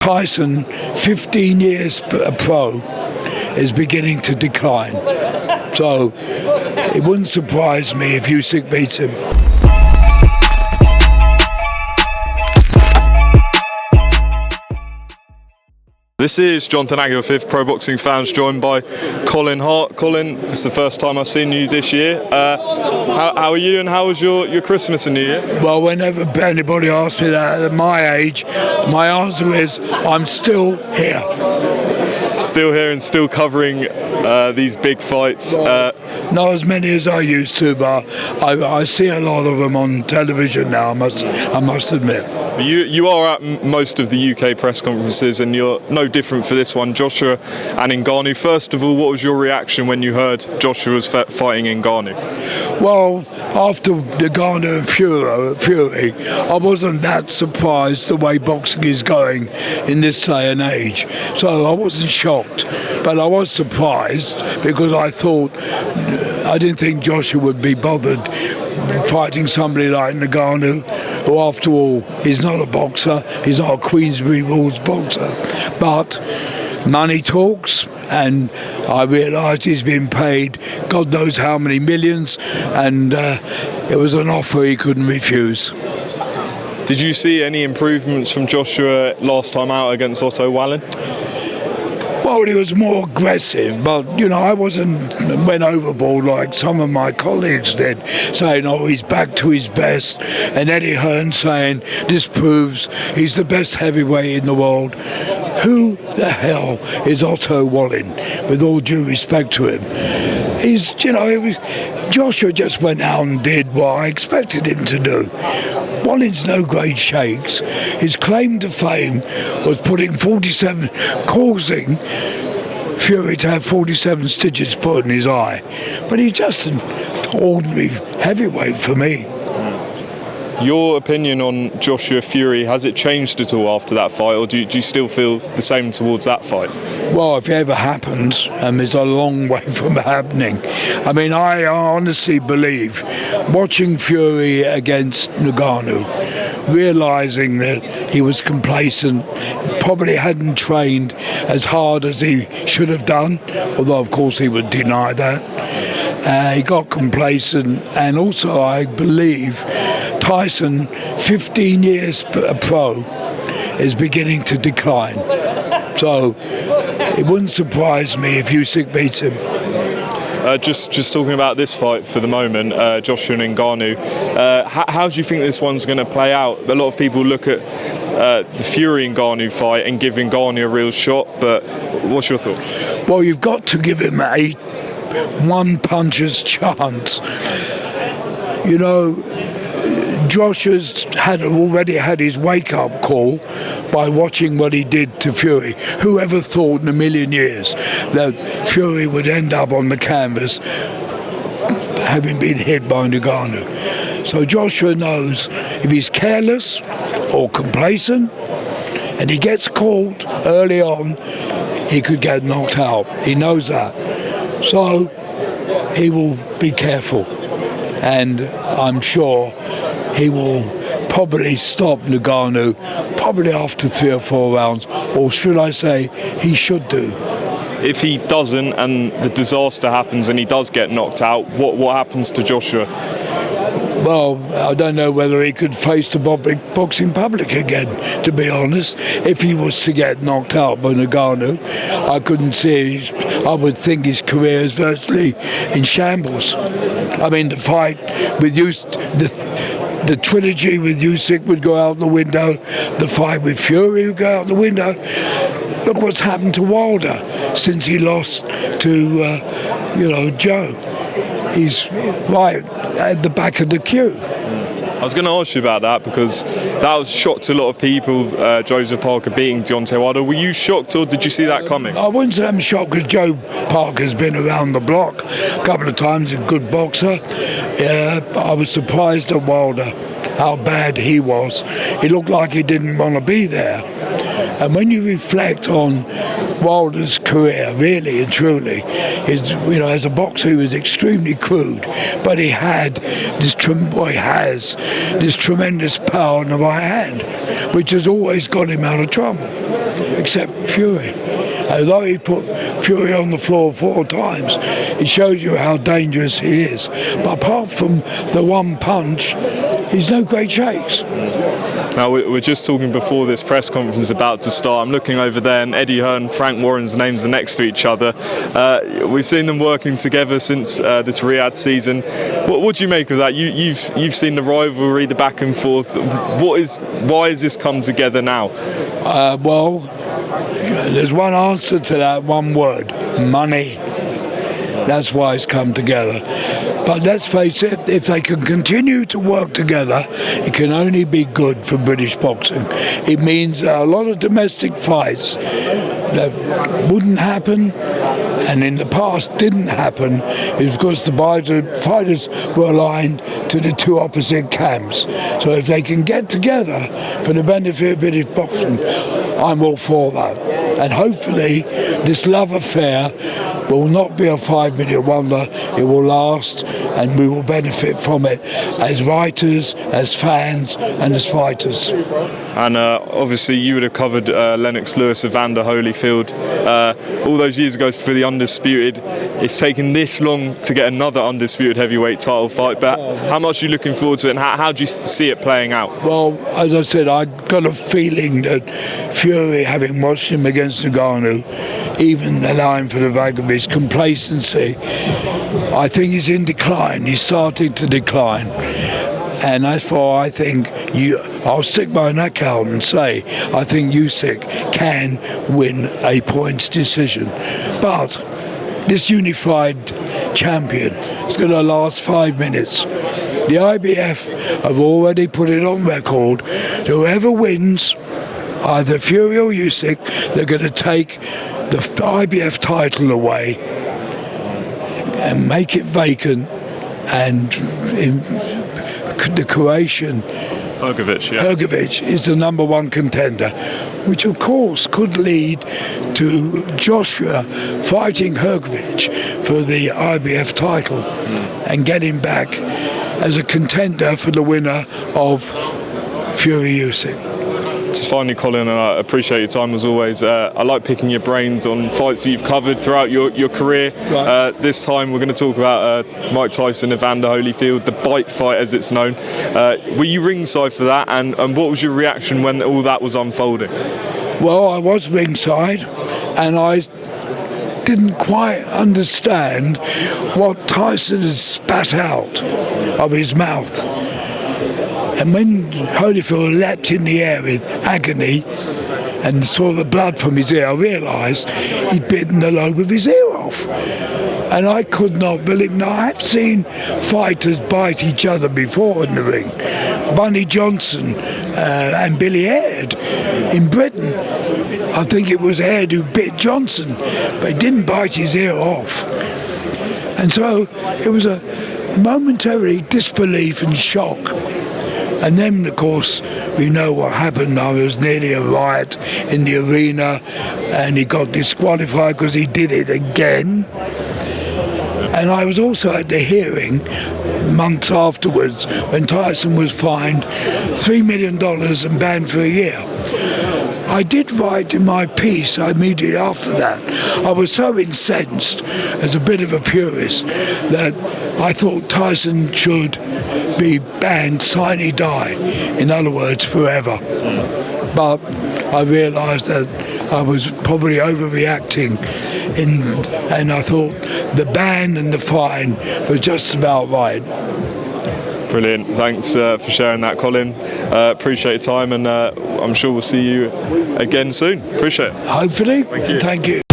Tyson, 15 years pro, is beginning to decline. So it wouldn't surprise me if Usyk beats him. This is Jonathan Nagy of Fifth Pro Boxing Fans, joined by Colin Hart. Colin, it's the first time I've seen you this year. How are you, and how was your Christmas and New Year? Well, whenever anybody asks me that at my age, my answer is I'm still here. Still here and still covering these big fights. Not as many as I used to, but I see a lot of them on television now, I must admit. You are at most of the UK press conferences, and you're no different for this one. Joshua and Ngannou. First of all, what was your reaction when you heard Joshua was fighting Ngannou? Well, after Ngannou and Fury, I wasn't that surprised the way boxing is going in this day and age. So I wasn't shocked, but I was surprised because I didn't think Joshua would be bothered fighting somebody like Ngannou, who after all is not a boxer, he's not a Queensberry rules boxer, but money talks, and I realised he's been paid God knows how many millions, and it was an offer he couldn't refuse. Did you see any improvements from Joshua last time out against Otto Wallin? Well, he was more aggressive, but, I went overboard like some of my colleagues did, saying, he's back to his best, and Eddie Hearn saying, this proves he's the best heavyweight in the world. Who the hell is Otto Wallin, with all due respect to him? Joshua just went out and did what I expected him to do. Wallin's no great shakes. His claim to fame was causing Fury to have 47 stitches put in his eye. But he's just an ordinary heavyweight for me. Your opinion on Joshua Fury, has it changed at all after that fight, or do you still feel the same towards that fight? Well, if it ever happens, it's a long way from happening. I honestly believe, watching Fury against Ngannou, realising that he was complacent, probably hadn't trained as hard as he should have done, although of course he would deny that. He got complacent, and also I believe Tyson, 15 years pro, is beginning to decline. So it wouldn't surprise me if Usyk beats him. Just talking about this fight for the moment, Joshua and Ngannou, how do you think this one's going to play out? A lot of people look at the Fury and Ngannou fight and give Ngannou a real shot, but what's your thoughts? Well, you've got to give him a one-puncher's chance. Joshua's already had his wake-up call by watching what he did to Fury. Whoever thought in a million years that Fury would end up on the canvas having been hit by Ngannou? So Joshua knows if he's careless or complacent and he gets caught early on, he could get knocked out. He knows that. So he will be careful, and I'm sure he will probably stop Ngannou probably after 3 or 4 rounds, or should I say he should do. If he doesn't and the disaster happens and he does get knocked out, what happens to Joshua? Well, I don't know whether he could face the boxing public again, to be honest. If he was to get knocked out by Ngannou, I would think his career is virtually in shambles. The fight with the trilogy with Usyk would go out the window. The fight with Fury would go out the window. Look what's happened to Wilder since he lost to, Joe. He's right at the back of the queue. I was going to ask you about that because that was shocked to a lot of people, Joseph Parker beating Deontay Wilder. Were you shocked, or did you see that coming? I wouldn't say I'm shocked because Joe Parker's been around the block a couple of times, a good boxer. I was surprised at Wilder, how bad he was. He looked like he didn't want to be there. And when you reflect on Wilder's career, really and truly, as a boxer he was extremely crude, but he has this tremendous power in the right hand, which has always got him out of trouble. except Fury. Although he put Fury on the floor 4 times, it shows you how dangerous he is. But apart from the one punch, he's no great shakes. Now, we're just talking before this press conference about to start. I'm looking over there, and Eddie Hearn, Frank Warren's names are next to each other. We've seen them working together since this Riyadh season. What do you make of that? You've seen the rivalry, the back and forth. Why has this come together now? Well, there's one answer to that, one word: money. That's why it's come together. But let's face it, if they can continue to work together, it can only be good for British boxing. It means a lot of domestic fights that wouldn't happen, and in the past didn't happen, is because the fighters were aligned to the 2 opposite camps. So if they can get together for the benefit of British boxing, I'm all for that. And hopefully this love affair will not be a 5-minute wonder. It will last, and we will benefit from it as writers, as fans, and as fighters. And obviously you would have covered Lennox, Lewis, Evander, Holyfield all those years ago for the Undisputed. It's taken this long to get another Undisputed heavyweight title fight, but how much are you looking forward to it, and how do you see it playing out? Well, as I said, I got a feeling that Fury, having watched him against Ngannou, even allowing for the vague of his complacency, I think he's in decline. He's starting to decline. And therefore, I think I'll stick my neck out and say I think Usyk can win a points decision. But this unified champion is going to last 5 minutes. The IBF have already put it on record. Whoever wins, either Fury or Usyk, they're going to take the IBF title away and make it vacant, and the Croatian Hrgović is the #1 contender, which of course could lead to Joshua fighting Hrgović for the IBF title and getting back as a contender for the winner of Fury Usyk. Just finally, Colin, and I appreciate your time as always. I like picking your brains on fights that you've covered throughout your career. Right. This time we're going to talk about Mike Tyson, Evander Holyfield, the bite fight as it's known. Were you ringside for that, and what was your reaction when all that was unfolding? Well, I was ringside, and I didn't quite understand what Tyson had spat out of his mouth. And when Holyfield leapt in the air with agony and saw the blood from his ear, I realised he'd bitten the lobe of his ear off. And I could not believe. Now, I've seen fighters bite each other before in the ring. Bunny Johnson and Billy Aird in Britain. I think it was Aird who bit Johnson, but he didn't bite his ear off. And so it was a momentary disbelief and shock. And then, of course, we know what happened. There was nearly a riot in the arena, and he got disqualified because he did it again. And I was also at the hearing months afterwards when Tyson was fined $3 million and banned for a year. I did write in my piece immediately after that. I was so incensed, as a bit of a purist, that I thought Tyson should be banned sine die, in other words, forever. But I realised that I was probably overreacting, and I thought the ban and the fine were just about right. Brilliant. Thanks for sharing that, Colin. Appreciate your time, and I'm sure we'll see you again soon. Appreciate it. Hopefully. Thank you. Thank you.